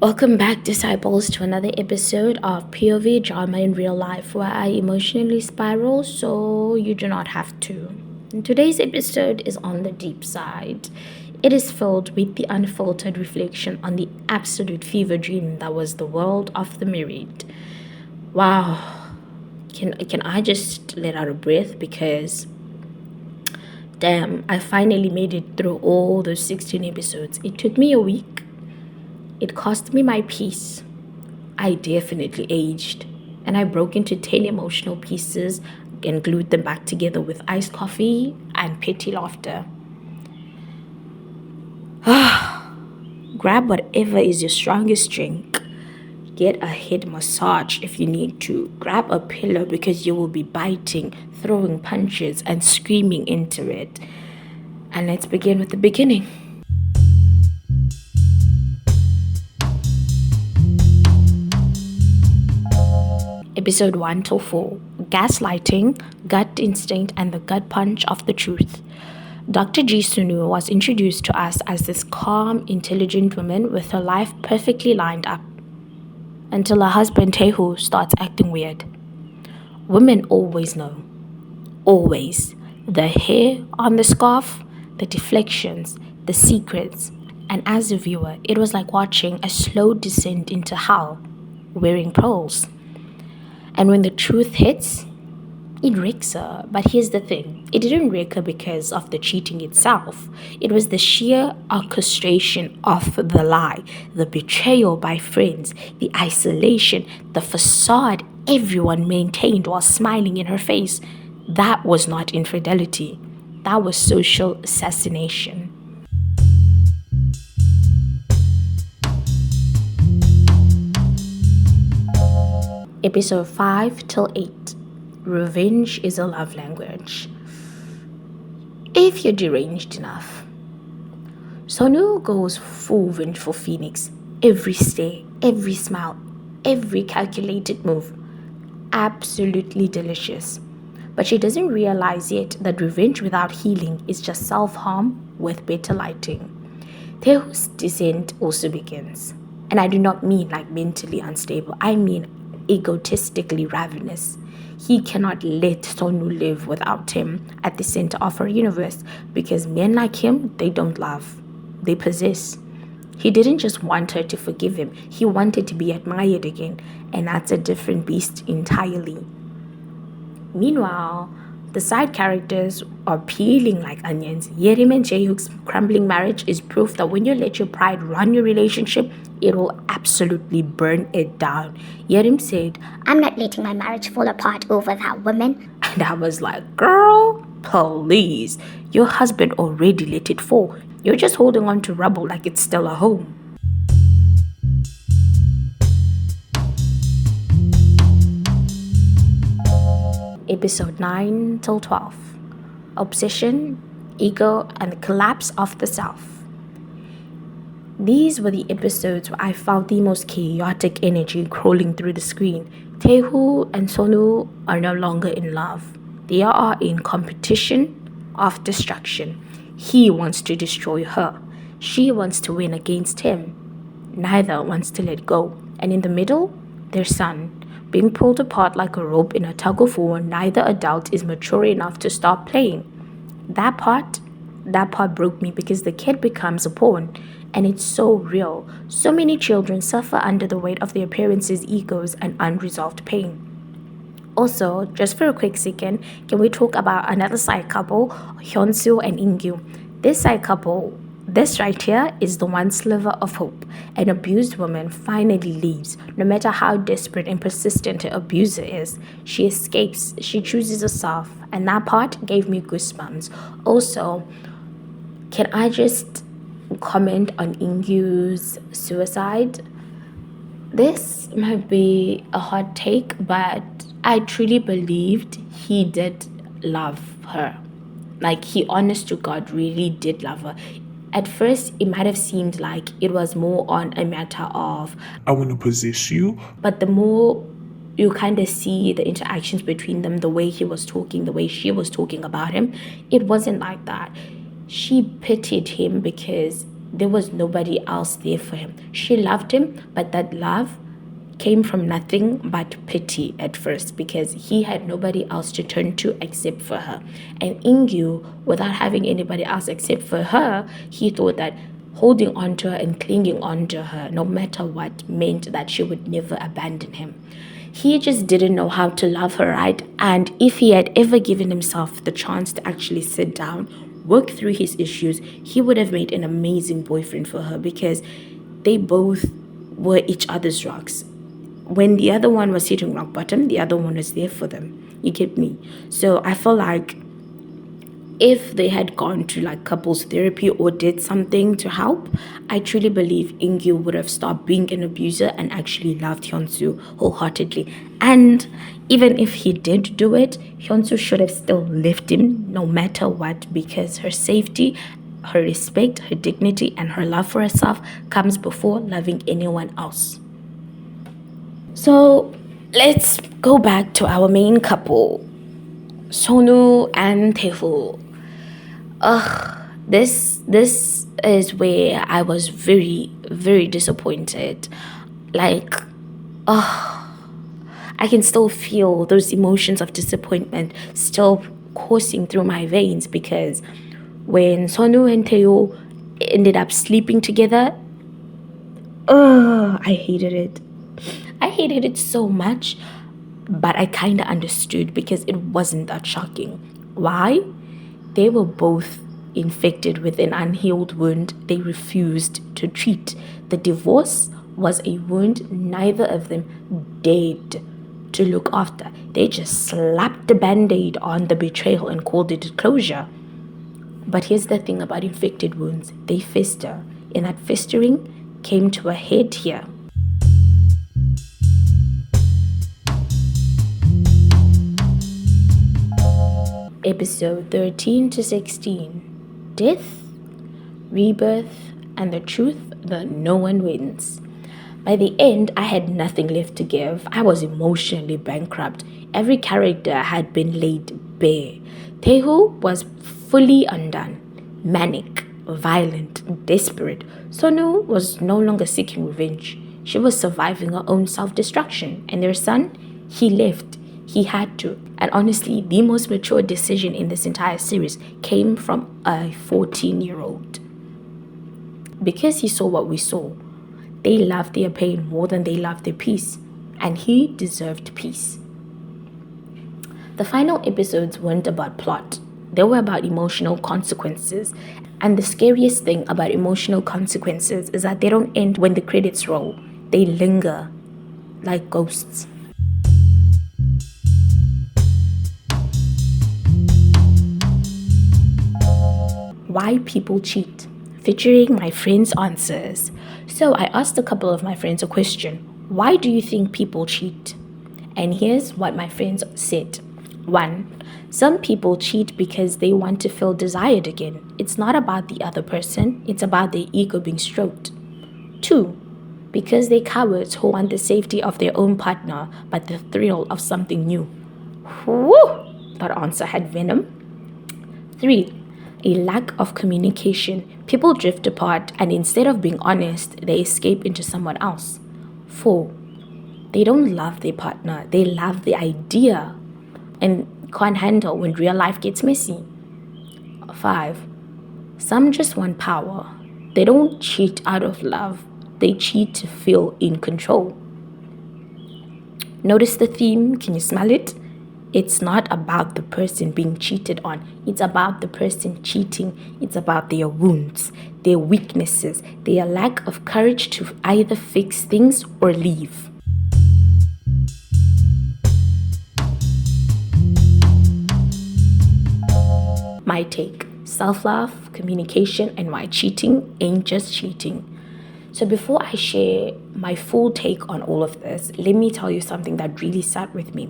Welcome back, disciples, to another episode of POV Drama in Real Life, where I emotionally spiral so you do not have to. And today's episode is on the deep side. It is filled with the unfiltered reflection on the absolute fever dream that was the world of the married. Wow, can I just let out a breath because damn, I finally made it through all those 16 episodes. It took me a week. It cost me my peace. I definitely aged, and I broke into 10 emotional pieces and glued them back together with iced coffee and petty laughter. Grab whatever is your strongest drink. Get a head massage if you need to. Grab a pillow because you will be biting, throwing punches, and screaming into it. And let's begin with the beginning. Episode 1 till 4, Gaslighting, Gut Instinct, and the Gut Punch of the Truth. Dr. Ji Sunu was introduced to us as this calm, intelligent woman with her life perfectly lined up. Until her husband Tehu starts acting weird. Women always know. Always. The hair on the scarf, the deflections, the secrets. And as a viewer, it was like watching a slow descent into hell, wearing pearls. And when the truth hits, it wrecks her. But here's the thing. It didn't wreck her because of the cheating itself. It was the sheer orchestration of the lie, the betrayal by friends, the isolation, the facade everyone maintained while smiling in her face. That was not infidelity. That was social assassination. Episode 5 till 8. Revenge is a love language. If you're deranged enough. Sonu goes full vengeful phoenix. Every stare, every smile, every calculated move. Absolutely delicious. But she doesn't realize yet that revenge without healing is just self-harm with better lighting. Tehu's descent also begins. And I do not mean like mentally unstable. I mean egotistically ravenous. He cannot let Sonu live without him at the center of her universe because men like him, they don't love. They possess. He didn't just want her to forgive him. He wanted to be admired again. And that's a different beast entirely. Meanwhile, the side characters are peeling like onions. Yerim and Jaehook's crumbling marriage is proof that when you let your pride run your relationship, it will absolutely burn it down. Yerim said, "I'm not letting my marriage fall apart over that woman." And I was like, girl, please. Your husband already let it fall. You're just holding on to rubble like it's still a home. Episode 9 till 12. Obsession, ego, and the collapse of the self. These were the episodes where I felt the most chaotic energy crawling through the screen. Tehu and Sonu are no longer in love. They are in competition of destruction. He wants to destroy her. She wants to win against him. Neither wants to let go. And in the middle, their son, being pulled apart like a rope in a tug of war. Neither adult is mature enough to stop playing. That part broke me because the kid becomes a pawn. And it's so real. So many children suffer under the weight of their parents' egos and unresolved pain. Also, just for a quick second, can we talk about another side couple, Hyunsu and Ingyu? This side couple, this right here is the one sliver of hope. An abused woman finally leaves. No matter how desperate and persistent her abuser is, she escapes, she chooses herself. And that part gave me goosebumps. Also, can I just comment on Ingyu's suicide? This might be a hot take, but I truly believed he did love her. Like, he honest to God really did love her. At first, it might have seemed like it was more on a matter of, I want to possess you. But the more you kind of see the interactions between them, the way he was talking, the way she was talking about him, it wasn't like that. She pitied him because there was nobody else there for him. She loved him, but that love came from nothing but pity at first, because he had nobody else to turn to except for her. And Ingyu, without having anybody else except for her, he thought that holding on to her and clinging on to her, no matter what, meant that she would never abandon him. He just didn't know how to love her right. And if he had ever given himself the chance to actually sit down, work through his issues, he would have made an amazing boyfriend for her, because they both were each other's rocks. When the other one was hitting rock bottom, the other one was there for them. You get me? So I feel like if they had gone to like couples therapy or did something to help, I truly believe Ingyu would have stopped being an abuser and actually loved Hyunsu wholeheartedly. And even if he did do it, Hyunsu should have still left him no matter what, because her safety, her respect, her dignity, and her love for herself comes before loving anyone else. So let's go back to our main couple, Sonu and Taeho. This is where I was very, very disappointed. Like, I can still feel those emotions of disappointment still coursing through my veins, because when Sonu and Taeho ended up sleeping together, I hated it. I hated it so much, but I kind of understood, because it wasn't that shocking. Why? They were both infected with an unhealed wound they refused to treat. The divorce was a wound neither of them dared to look after. They just slapped the band-aid on the betrayal and called it closure. But here's the thing about infected wounds: they fester, and that festering came to a head here. Episode 13 to 16, Death, Rebirth, and the truth that no one wins. By the end, I had nothing left to give. I was emotionally bankrupt. Every character had been laid bare. Taeho was fully undone, manic, violent, desperate. Sonu was no longer seeking revenge. She was surviving her own self-destruction. And their son, he left. He had to. And honestly, the most mature decision in this entire series came from a 14-year-old. Because he saw what we saw, they loved their pain more than they loved their peace. And he deserved peace. The final episodes weren't about plot. They were about emotional consequences. And the scariest thing about emotional consequences is that they don't end when the credits roll. They linger like ghosts. Why people cheat, featuring my friends' answers. So I asked a couple of my friends a question: why do you think people cheat? And here's what my friends said. 1. Some people cheat because they want to feel desired again. It's not about the other person, it's about their ego being stroked. 2. Because they're cowards who want the safety of their own partner but the thrill of something new. Whew! That answer had venom. 3. A lack of communication. People drift apart, and instead of being honest, they escape into someone else. 4. They don't love their partner, they love the idea and can't handle when real life gets messy. 5. Some just want power. They don't cheat out of love, they cheat to feel in control. Notice the theme? Can you smell it? It's not about the person being cheated on. It's about the person cheating. It's about their wounds, their weaknesses, their lack of courage to either fix things or leave. My take: self-love, communication, and why cheating ain't just cheating. So before I share my full take on all of this, let me tell you something that really sat with me.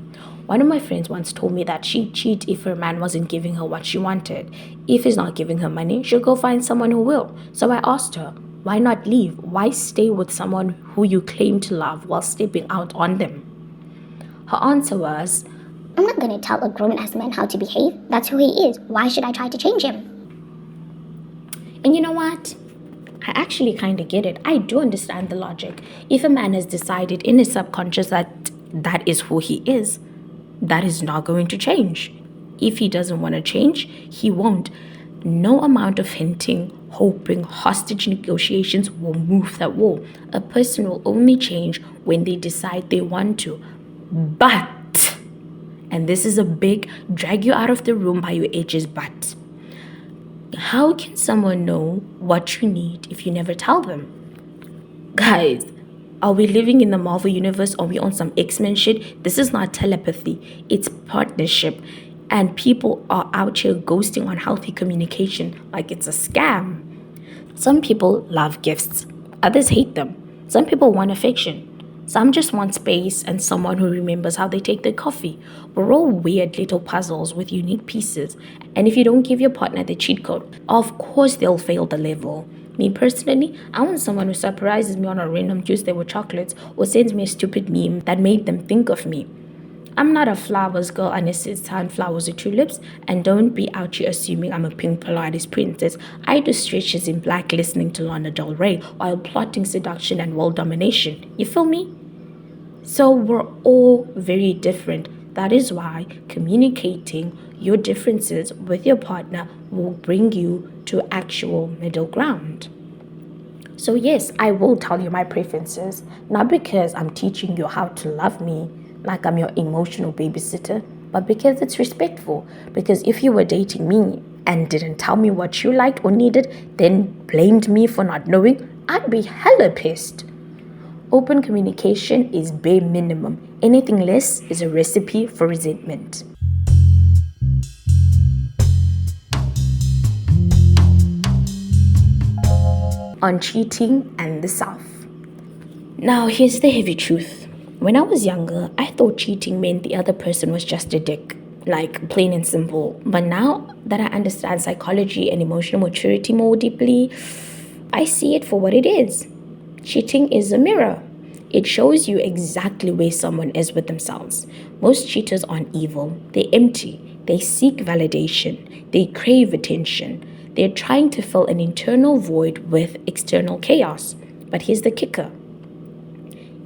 One of my friends once told me that she'd cheat if her man wasn't giving her what she wanted. If he's not giving her money, she'll go find someone who will. So I asked her, why not leave? Why stay with someone who you claim to love while stepping out on them? Her answer was, I'm not going to tell a grown-ass man how to behave. That's who he is. Why should I try to change him? and you know what? I actually kind of get it. I do understand the logic. If a man has decided in his subconscious that that is who he is, that is not going to change. If he doesn't want to change, he won't. No amount of hinting, hoping, hostage negotiations will move that wall. A person will only change when they decide they want to. But, and this is a big drag you out of the room by your edges, but how can someone know what you need if you never tell them? Guys, are we living in the Marvel universe? Are we on some X-Men shit? This is not telepathy, it's partnership. And people are out here ghosting on healthy communication like it's a scam. Some people love gifts, others hate them. Some people want affection. Some just want space and someone who remembers how they take their coffee. We're all weird little puzzles with unique pieces. And if you don't give your partner the cheat code, of course they'll fail the level. Me personally, I want someone who surprises me on a random Tuesday with chocolates or sends me a stupid meme that made them think of me. I'm not a flowers girl unless it's sunflowers or tulips, and don't be out here assuming I'm a pink Pilates princess. I do stretches in black listening to Lana Del Rey while plotting seduction and world domination. You feel me? So we're all very different. That is why communicating your differences with your partner will bring you to actual middle ground. So yes, I will tell you my preferences, not because I'm teaching you how to love me like I'm your emotional babysitter, but because it's respectful. Because if you were dating me and didn't tell me what you liked or needed, then blamed me for not knowing, I'd be hella pissed. Open communication is bare minimum. Anything less is a recipe for resentment. On cheating and the self. Now, here's the heavy truth. When I was younger, I thought cheating meant the other person was just a dick, like plain and simple. But now that I understand psychology and emotional maturity more deeply, I see it for what it is. Cheating is a mirror. It shows you exactly where someone is with themselves. Most cheaters aren't evil, they're empty. They seek validation, they crave attention. They're trying to fill an internal void with external chaos. But here's the kicker.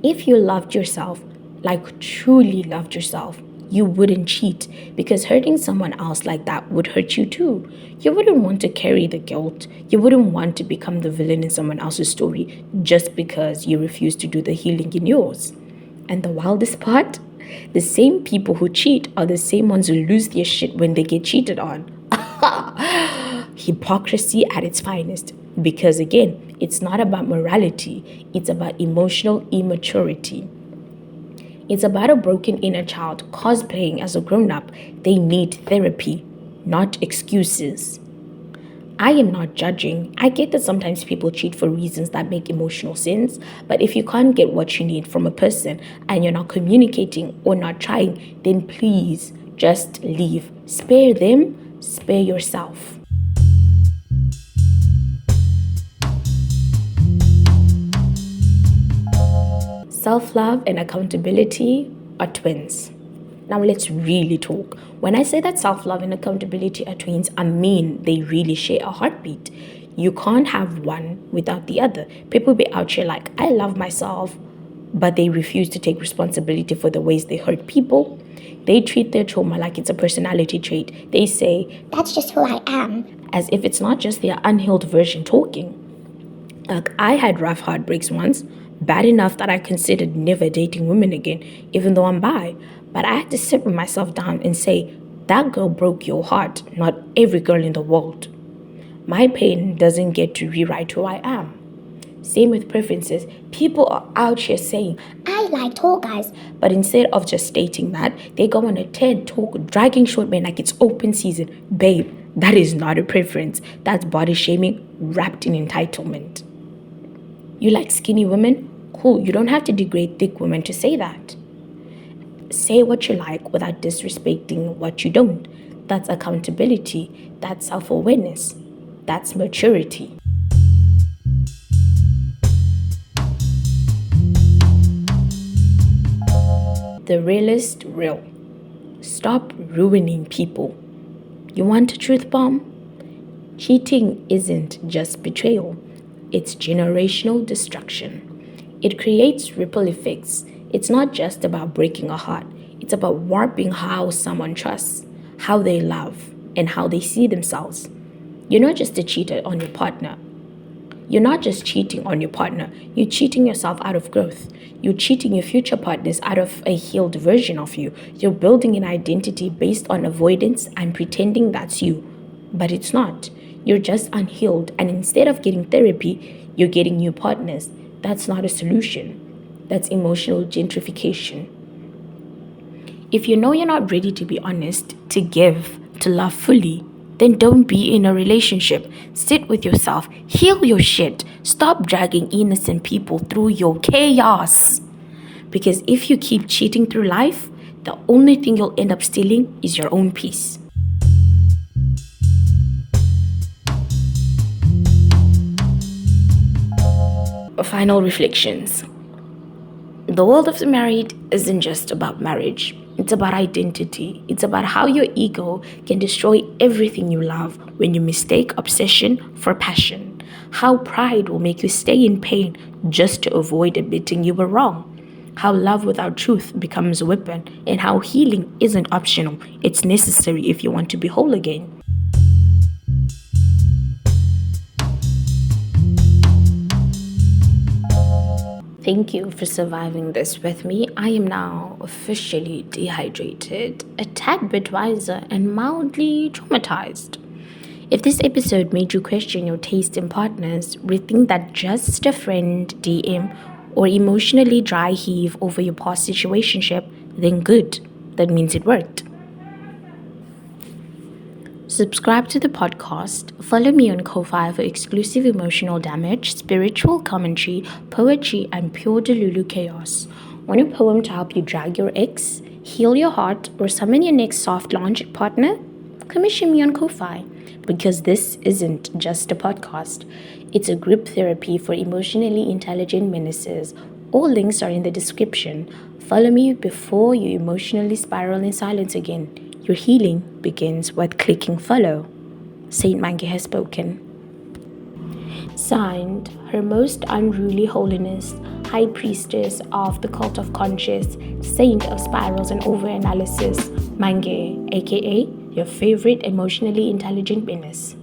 If you loved yourself, like truly loved yourself, you wouldn't cheat, because hurting someone else like that would hurt you too. You wouldn't want to carry the guilt. You wouldn't want to become the villain in someone else's story just because you refuse to do the healing in yours. And the wildest part? The same people who cheat are the same ones who lose their shit when they get cheated on. Hypocrisy at its finest. Because again, it's not about morality, it's about emotional immaturity. It's about a broken inner child cosplaying as a grown-up. They need therapy, not excuses. I am not judging. I get that sometimes people cheat for reasons that make emotional sense, but if you can't get what you need from a person and you're not communicating or not trying, then please just leave. Spare them, spare yourself. Self-love and accountability are twins. Now let's really talk. When I say that self-love and accountability are twins, I mean they really share a heartbeat. You can't have one without the other. People be out here like, I love myself, but they refuse to take responsibility for the ways they hurt people. They treat their trauma like it's a personality trait. They say, That's just who I am. as if it's not just their unhealed version talking. Like, I had rough heartbreaks once, bad enough that I considered never dating women again, even though I'm bi. But I had to sit with myself down and say, that girl broke your heart, not every girl in the world. My pain doesn't get to rewrite who I am. Same with preferences. People are out here saying, I like tall guys. but instead of just stating that, they go on a TED talk dragging short men like it's open season. Babe, that is not a preference. That's body shaming wrapped in entitlement. You like skinny women? Cool, you don't have to degrade thick women to say that. Say what you like without disrespecting what you don't. That's accountability. That's self-awareness. That's maturity. The realist real. Stop ruining people. You want a truth bomb? Cheating isn't just betrayal. it's generational destruction. It creates ripple effects. It's not just about breaking a heart, it's about warping how someone trusts, how they love, and how they see themselves. You're not just a cheater on your partner. You're not just cheating on your partner, you're cheating yourself out of growth. You're cheating your future partners out of a healed version of you. You're building an identity based on avoidance and pretending that's you. But it's not. You're just unhealed, and instead of getting therapy, you're getting new partners. That's not a solution. That's emotional gentrification. If you know you're not ready to be honest, to give, to love fully, then don't be in a relationship. Sit with yourself, heal your shit, stop dragging innocent people through your chaos. Because if you keep cheating through life, the only thing you'll end up stealing is your own peace. Final reflections. The world of the married isn't just about marriage. It's about identity. It's about how your ego can destroy everything you love when you mistake obsession for passion. How pride will make you stay in pain just to avoid admitting you were wrong. How love without truth becomes a weapon, and how healing isn't optional. It's necessary if you want to be whole again. Thank you for surviving this with me. I am now officially dehydrated, a tad bit wiser, and mildly traumatized. If this episode made you question your taste in partners, rethink that just a friend DM, or emotionally dry heave over your past situationship, then good. That means it worked. Subscribe to the podcast. Follow me on Ko-Fi for exclusive emotional damage, spiritual commentary, poetry, and pure Delulu chaos. Want a poem to help you drag your ex, heal your heart, or summon your next soft launch partner? Commission me on Ko-Fi. Because this isn't just a podcast. It's a group therapy for emotionally intelligent menaces. All links are in the description. Follow me before you emotionally spiral in silence again. Your healing begins with clicking follow. Saint Mange has spoken. Signed, Her Most Unruly Holiness, High Priestess of the Cult of Conscious, Saint of Spirals and Overanalysis, Mange, aka your favorite emotionally intelligent menace.